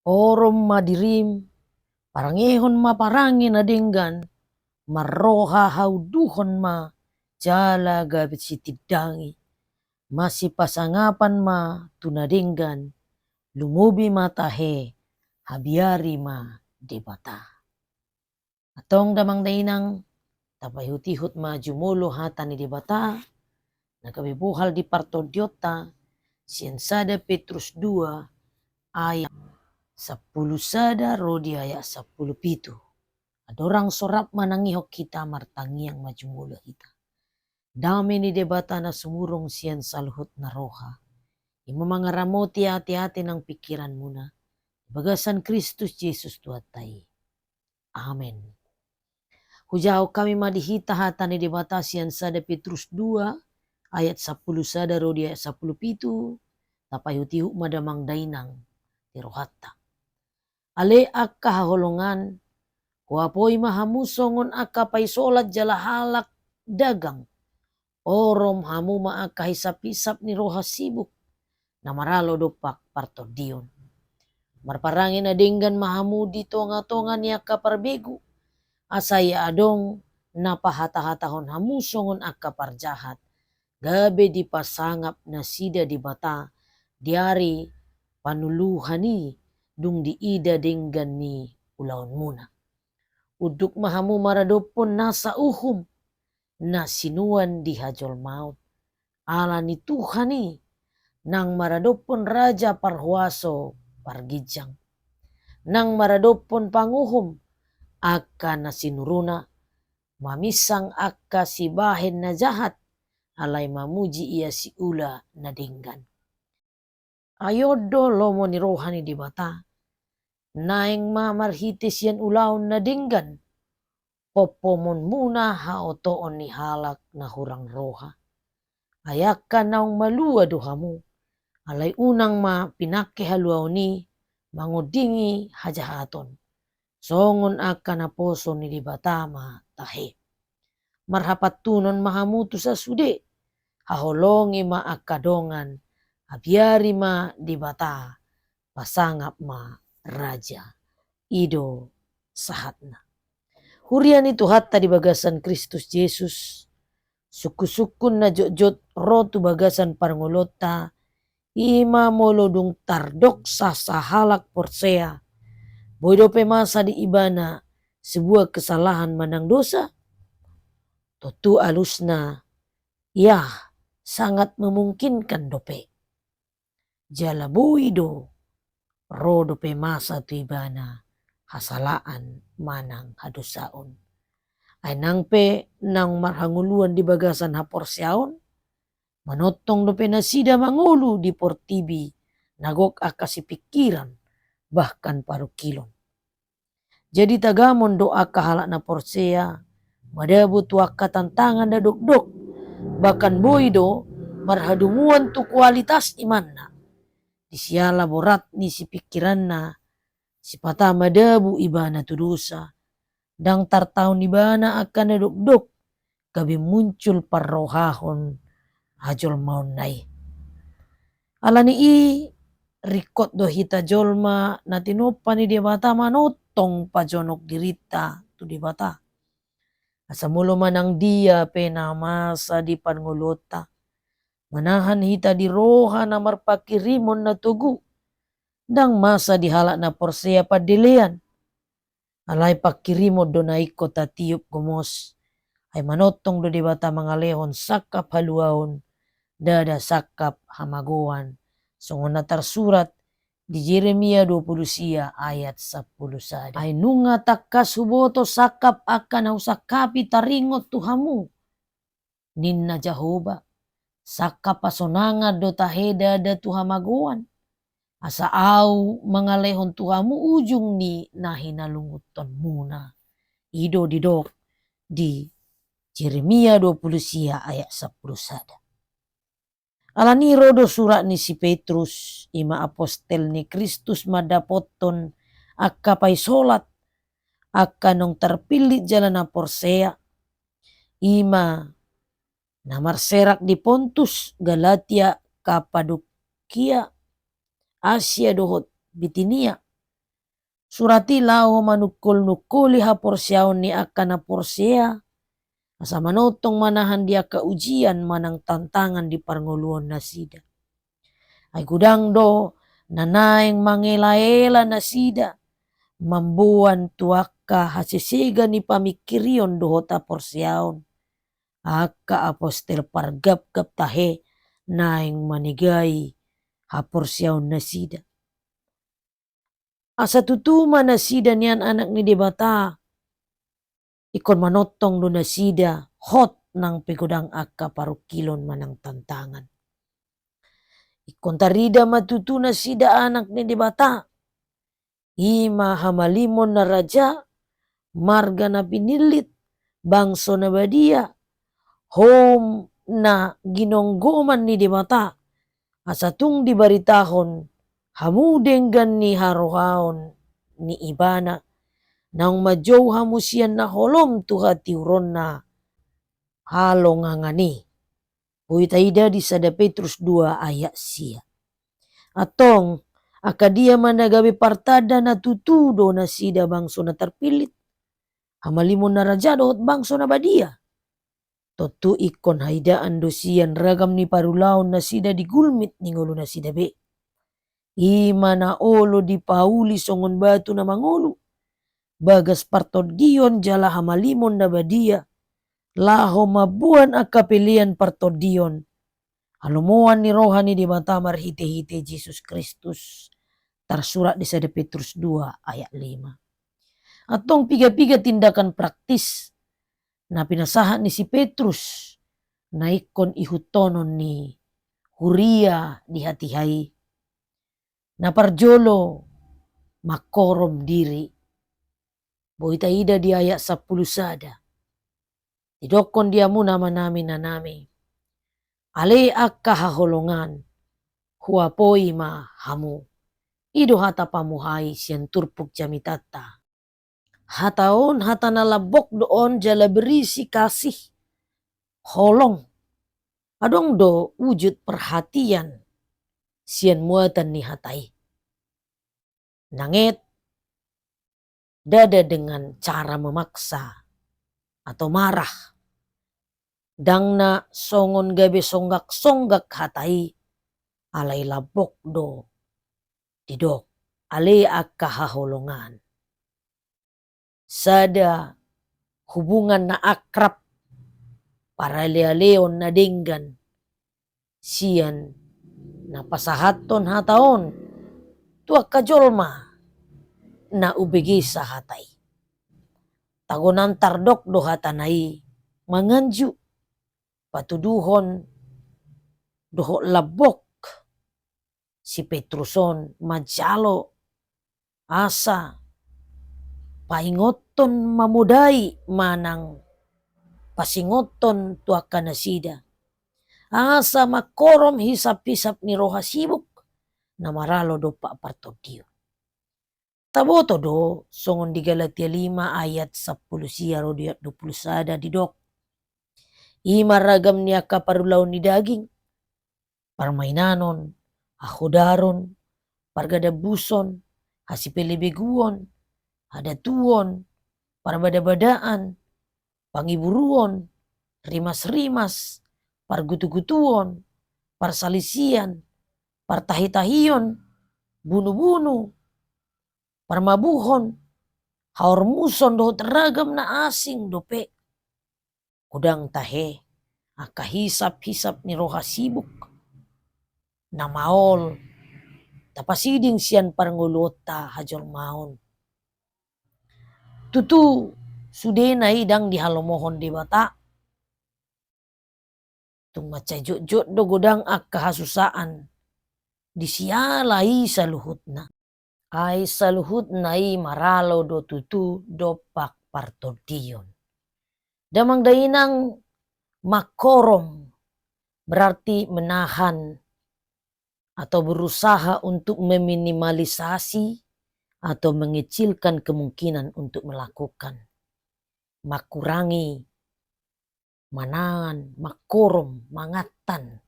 Orom madirim, parangehon maparangin adenggan, maroha hauduhon ma, jala gabit sitidangi, masih pasangapan ma tunadenggan, lumubi matahe, habiari ma debata. Atong damang dainang, tapayhutihut ma jumulo hatani debata, nakabibuhal di partodiota, siensada Petrus 2, ayat 10 sada rodi ayat 10 pitu. Adorang sorap manangihok kita martangiang majumulo kita. Dami ni debata na sumurong siyan saluhut na roha. Imamangaramoti hati-hati ng pikiran muna. Bagasan Kristus Jesus tuatay. Amen. Hujaw kami madihita hata ni debata siyan sada Petrus 2 ayat 10 sada rodi ayat 10 pitu. Tapayutihu madamang dainang tirohatta. Ale akka haholongan, kuapoy mahamusongon akka paisolat jala halak dagang, orom hamu maaka hisap-hisap ni roha sibuk, na maralo dopak partodion. Marparangin na dinggan mahamu di tonga-tonga ni akka parbegu, asaya adong napahata-hatahon hamusongon akka parjahat, gabe di pasangap na sida di bata, diari panuluhani, dung diida denggan ni ulaon muna. Uduk mahamu maradopon nasa uhum na sinuan di hajol maut. Ala ni Tuhan ni nang maradopon raja parhuaso pargijang. Nang maradopon panguhum akka na sinuruna mamisang akka si bahen na jahat alay mamuji ia si ula na denggan. Ayodo lomo ni rohani di bata. Naeng mamarhitis yan ulaon na denggan. Popomon muna haotoon ni halak na hurang roha. Ayaka naong malua dohamu. Alay unang pinake haluaw ni mangodingi hajahaton. Songon akka na poso ni dibatama tahe. Marhapat tunon mahamutu sa sude. Haholongi maakadongan. Abiari ma dibata. Pasangap ma raja. Ido sahatna. Hurian itu hatta di bagasan Kristus Yesus. Suku-sukun na jot-jot rotu bagasan parngolota. Ima molodung tardok sa halak porsea. Boydo masa di ibana sebuah kesalahan manang dosa. Totu alusna. Ya sangat memungkinkan dope. Jala boydo. Rodo masa tu ibana. Hasalaan manang hadusaon. Ay nangpe nang marhanguluan di bagasan haporsiaon. Manotong do penasida mangulu di portibi. Nagok akasi pikiran bahkan paru kilon. Jadi tagamon doa kahalak na porsea. Madabut waka tantangan da dok-dok. Bahkan boydo marhadunguan tu kualitas imanna. Disiala borat ni si pikiran na. Si patama dabu ibana tu dosa. Dang tartaun ibana akan dok-dok. Gabi muncul parrohahon hajol maunay. Alani i rikot do hita jolma na tinopa ni dia bata manotong pajonok dirita tu di bata. Asa mulo manang dia penamasa di pangolota. Manahan hita di roha na marpakirimon na tugu. Dang masa dihalak na porsea padilian. Alay pakirimo do na iko tatiup gumos. Ay manotong do di bata mangalehon sakap haluaon. Dada sakap hamagoan. Songon na tersurat di Jeremia 20 ayat 10 sada. Ay nunga takkas huboto sakap akan hausakapi taringot tuhamu. Ninna Jehovah. Sakap pasonanga do taheda da tuhamagoan. Asa au mangalehon tuhamu ujung ni nahinalunguton muna. Ido didok di Jeremia 20 ayat 10 sada. Alani rodo surat ni si Petrus ima apostel ni Kristus madapoton akka pay solat akka nong terpilih jalan na porsea ima namarserak di Pontus, Galatia, Kapadokia, Asia dohot Bitinia, surati lao manukul-nukuli ha porsyaon ni akka na porsya. Asa manotong manahan dia ka ujian manang tantangan di parnguluan na sida. Ay gudang do nanaeng mangela-ela na sida. Mambuan tuaka hasisiga ni pamikirion dohota porsyaon. Aka apostel pargap-gap tahe naeng manigay ha porsyaon na sida. Asa tutuma na sida niyan anak ni debata. Ikon manotong do na sida hot nang pigudang aka parukilon manang tantangan. Ikon tarida matutu na sida anak ni debata. Ima hamalimon na raja, marga na pinilit, bangso na badia, home na ginonggoman ni debata, asatung dibaritahon, hamudenggan ni harohaon ni ibana, nang majow hamusian na holom tuha tiuron na halongangani. Puitaida di sada Petrus 2 ayat sia. Atong akadia managabi partada na tutudo na sida bangso na terpilit. Hamalimon na raja dohot bangso na badia. Totu ikon haidaan dosian ragam ni parulaon na sida digulmit ni ngulu na sida be. Ima na olo di pauli songon batu na mangulu. Bagas partodion jala hamalimon na badia. Laho mabuan akapilian partodion. Halumoan ni rohani di mata marhite-hite Jesus Kristus. Tersurat di sada Petrus 2 ayat 5. Atong piga-piga tindakan praktis na pinasahan ni si Petrus na ikon ihutonon ni huria di hatihai. Na parjolo makorom diri. Boitaida di ayat 10 sada. Idokon dia muna manami na nami. Ale akka haholongan. Huapoi ma hamu. Ido hata pamuhai sian turpuk jamitata. Hataon hata nalabok doon jala berisi kasih. Holong. Adong do wujud perhatian. Sian muatan ni hatai. Nanget. Dada dengan cara memaksa. Atau marah. Dang na songon gabe songgak-songgak hatai. Alay labok do. Didok. Ale akka haholongan. Sada hubungan na akrab para leon na dinggan sian na pasahaton hataon tuak kajolma na ubegi sa hatay. Tagonan tardok do hatanay manganju patuduhon doho labok si Petruson majalo asa paingoton mamudai manang pasingoton tuaka na sida. Asa makorom hisap-hisap ni roha sibuk na maralo do pa partodiyo. Taboto do songon di Galatia 5 ayat 10 siya rodiat 20 sada didok. Ima ragam niya kaparulaw ni daging. Parmainanon, ahodaron, pargadabuson, hasipelebeguon, hadatuon, parabada-badaan, pangiburuon, rimas-rimas, pargutu-gutuon, parsalisian, partahi-tahiyon, bunuh-bunuh, parmabuhon, haormuson dohot ragam na asing dope. Kudang tahe, akahisap-hisap ni roha sibuk, na maol, tapasiding siyan parngulota hajol maon. Tutu sudena idang dihalomohon di bata. Tung macai jot-jot do godang akka hasusaan. Disialai saluhutna. Ay saluhut nai maralo do tutu dopak partodion. Damang dainang makorom berarti menahan atau berusaha untuk meminimalisasi atau mengecilkan kemungkinan untuk melakukan. Makurangi, manangan, makorom, mangatan,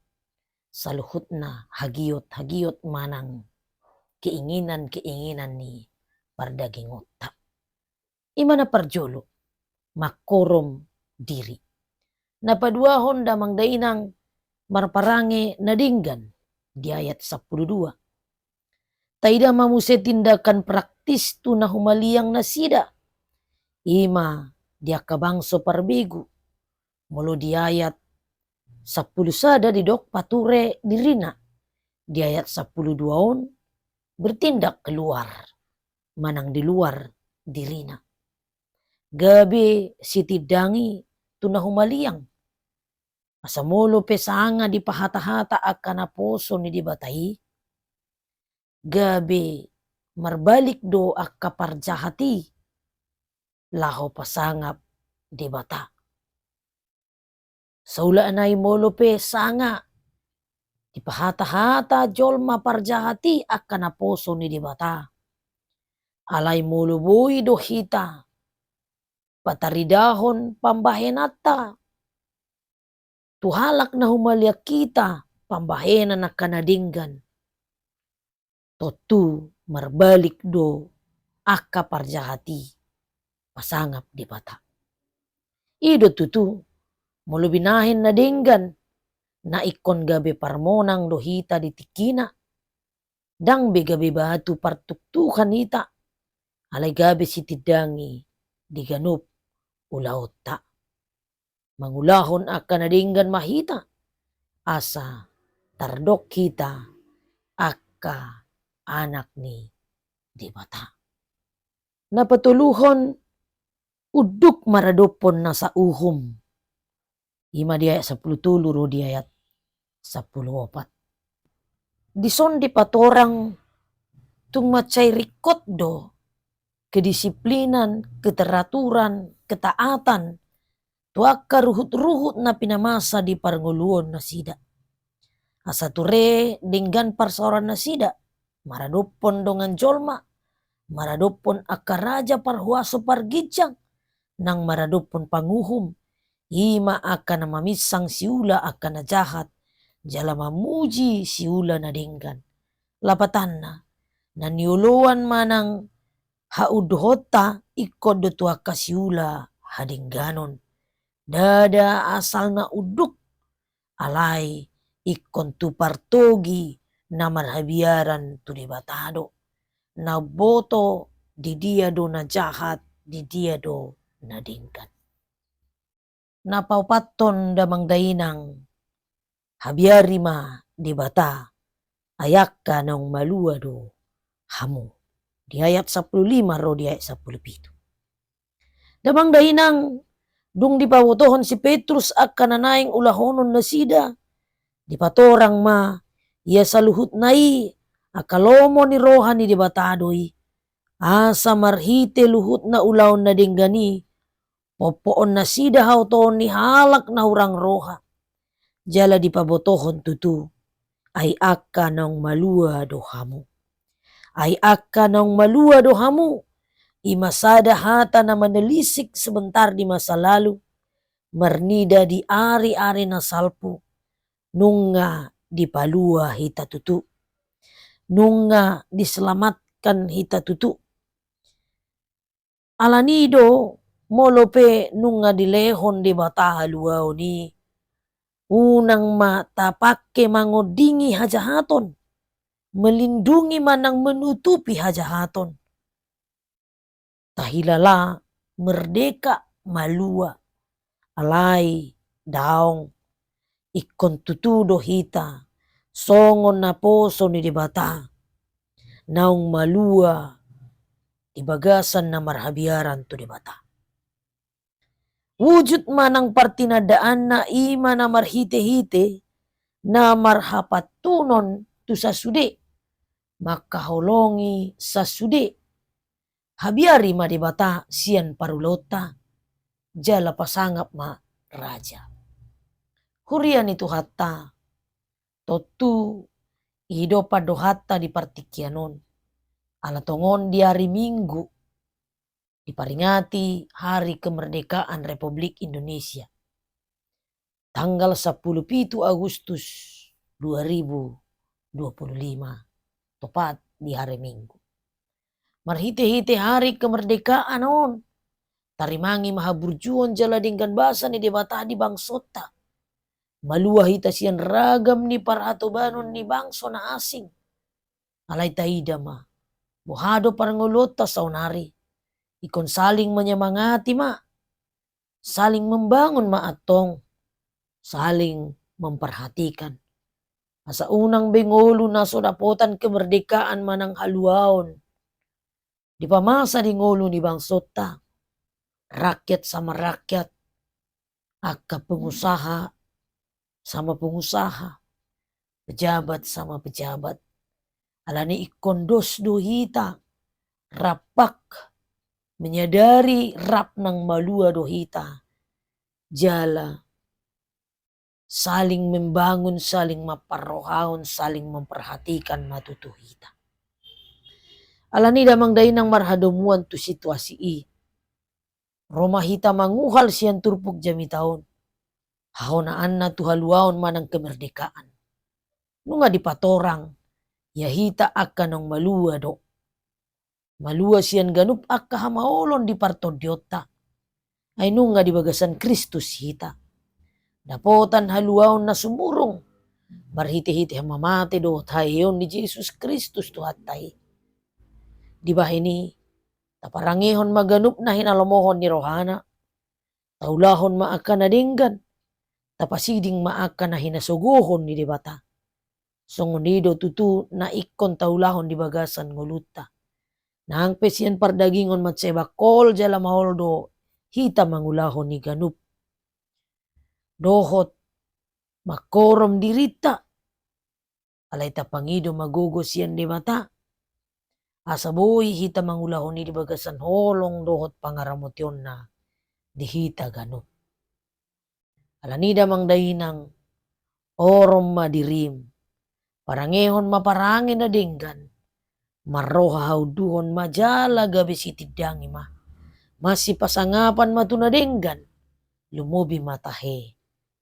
saluhutna, hagiot-hagiot manang keinginan-keinginan ni pardaging otak. Imana parjolo makorom diri. Napaduahon damang dainang marparange nadinggan di ayat 12. Taida mamuse tindakan praktis tu na humaliang nasida. Ima dia kabangso parbegu. Mulu di ayat 10 sada di dok pature dirina. Di ayat 12 on bertindak keluar. Manang di luar dirina. Gabi sitidangi tunahumaliang. Asamolo pesanga di pahata-hata akan aposo ni dibatai. Gabi marbalik do akka parjahati. Laho pasangap di bata. Saula anay molo pesanga. Di pahata-hata jolma parjahati akan aposo ni dibata. Alay molo boy do hita. Pataridahon pambahenata. Tuhalak na humaliak kita pambahenan na kanadinggan. Totu marbalik do akka parjahati pasangap di bata. Ido tutu mulu binahin na dinggan na ikon gabi parmonang do hita di tikina. Dang gabi batu partuktukan hita. Alay gabi sitidangi di ganup ulaota. Mangulahon akan nadinggan mahita. Asa tardok kita akka anak ni di bata. Napatuluhon uduk maradopon na sa uhum. Ima di ayat 10 ro di ayat 14. Dison di patorang tung macay rikot do kedisiplinan, keteraturan, ketaatan tuak ruhut-ruhut na pinamasa di parnguluon na sida. Asa ture dinggan parsoran na sida. Maradopon dongan jolma. Maradopon akaraja parhuaso pargijang. Nang maradopon panguhum. Ima akan mamisang siula akan na jahat. Jala mamuji siula na dinggan. Lapatan na niuluan manang haudhota ikod dotua kasiula hadingganon. Dada asal na uduk alay ikon tu partogi na marhabiaran tu dibatado. Na boto di dia do na jahat di dia do na dinggan. Napaupaton damang dainang habiari ma di bata ayak ka nang malua do hamu. Di ayat 15 ro di ayat 17. Damang dainang dung dipawotohon si Petrus akan nanaing ulahonon na sida. Di patorang ma ia saluhut nai akalomo ni rohan ni dibatadoy. Asa marhite luhut na ulaw na dinggani. Popoon na sida hautoon ni halak na urang roha. Jala dipabotohon tutu ay akka nang malua do hamu. Ay akka nang malua do hamu. Imasada hata na manalisik sebentar di masa lalu. Marnida di ari-ari na salpu. Nunga di palua hita tutu. Nunga diselamatkan hita tutu. Alanido molope nunga dilehon di bata haluau ni. Unang mata pake mangodingi hajahaton. Melindungi manang menutupi hajahaton. Tahilala merdeka malua. Alay daong ikon tutudo hita. Songon na poso ni dibata. Naung malua dibagasan na marhabiaran to dibata. Wujud manang partinadaan na ima na marhite-hite na marhapatunon tu sa sude. Makaholongi sa sude. Habiari ma dibata sian parulota. Jala pasangap ma raja. Hurian itu hatta. Totu ido padohata di partikianon. Alatongon di hari Minggu. Diperingati Hari Kemerdekaan Republik Indonesia. Tanggal 17 Agustus 2025. Tepat di hari Minggu. Marhite-hite hari kemerdekaan on. Tarimangi mahaburjuon jala dinggan basa ni debata di bangsota. Maluah hita sian ragam ni paratobanon ni bangso na asing. Alay taida ma. Buhado parangulota saunari. Ikon saling menyemangati ma. Saling membangun ma atong. Saling memperhatikan. Asa unang bengolo na sodapotan kemerdekaan manang haluaon. Di pamasa di ngolo ni bangsota. Rakyat sama rakyat. Aka pengusaha sama pengusaha, pejabat sama pejabat. Alani ikondos dohita, rapak, menyadari rap nang malua dohita. Jala, saling membangun, saling maparohaon, saling memperhatikan matutuhita. Alani damang dahi nang marhadomuan tu situasi i. Roma hita manguhal siyan turpuk jami taon. Haonaan na tuhaluaon manang kemerdekaan. Nunga di patorang, yahita akka nang malua do. Malua siyan ganup akka hamaolon di partodiota. Ay nunga di bagasan Kristus hita. Dapotan haluaon na sumurong. Marhiti-hiti hamamate do tayon ni Jesus Kristus tu hatay. Di ba ini, taparangihon maganup na hinalamohon ni Rohana. Taulahon maaka na dinggan. Tapasiding maaka na hinasuguhon ni debata. Songonido tutu na ikon taulahon di bagasan nguluta. Nang pesyan pardagingon matsebakol jala maholdo hita mangulahon ni ganup. Dohot makorom dirita. Alay tapangido magugos yan debata. Asaboy hita mangulahon ni di bagasan holong dohot pangaramotyon na di hita ganup. Alanida mang dahinang orom madirim. Parangehon maparangin na dinggan. Maroha hauduhon majala gabi sitidang ima. Masih pasangapan matuna dinggan. Lumubi matahe.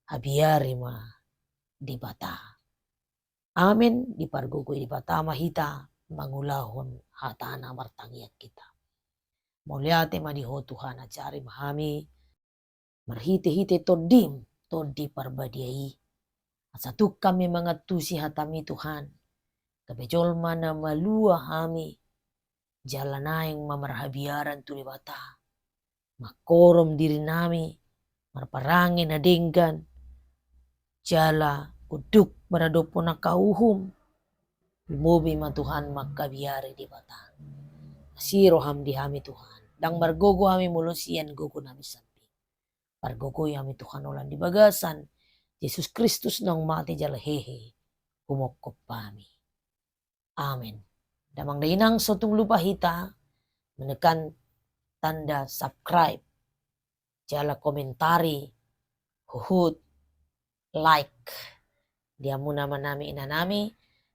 Habiyari ma di bata. Amin. Di pargugoy di bata mahita. Mangulahon hatana martangiat kita. Mulyate madiho Tuhan acari mahami. Marhite-hite todim. Todi parbadiai. Asatuk kami mangatusi hatami Tuhan. Kabejol mana malua hami. Jalanayang mamarhabiaran tu bata. Makorom diri nami. Marparangin na dinggan. Jala uduk maradopo na kauhum. Lumubi ma Tuhan magkabiari di bata. Asiro ham di hami Tuhan. Dang margogo hami mulosian gogo nami samping. Pargogoy hami Tuhan ulan di bagasan. Yesus Kristus nang mati jala hehe. Humokop pami. Amin. Damang dainang sotong lupa hita. Menekan tanda subscribe. Jala komentari. Huhut. Like. Dia muna manami inanami.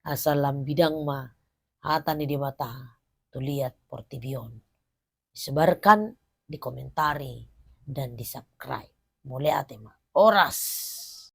Asal lambidang ma. Hata ni di bata. Tuliat portibion. Sebarkan di komentari. Dan di subscribe. Mulai ate ma. Oras.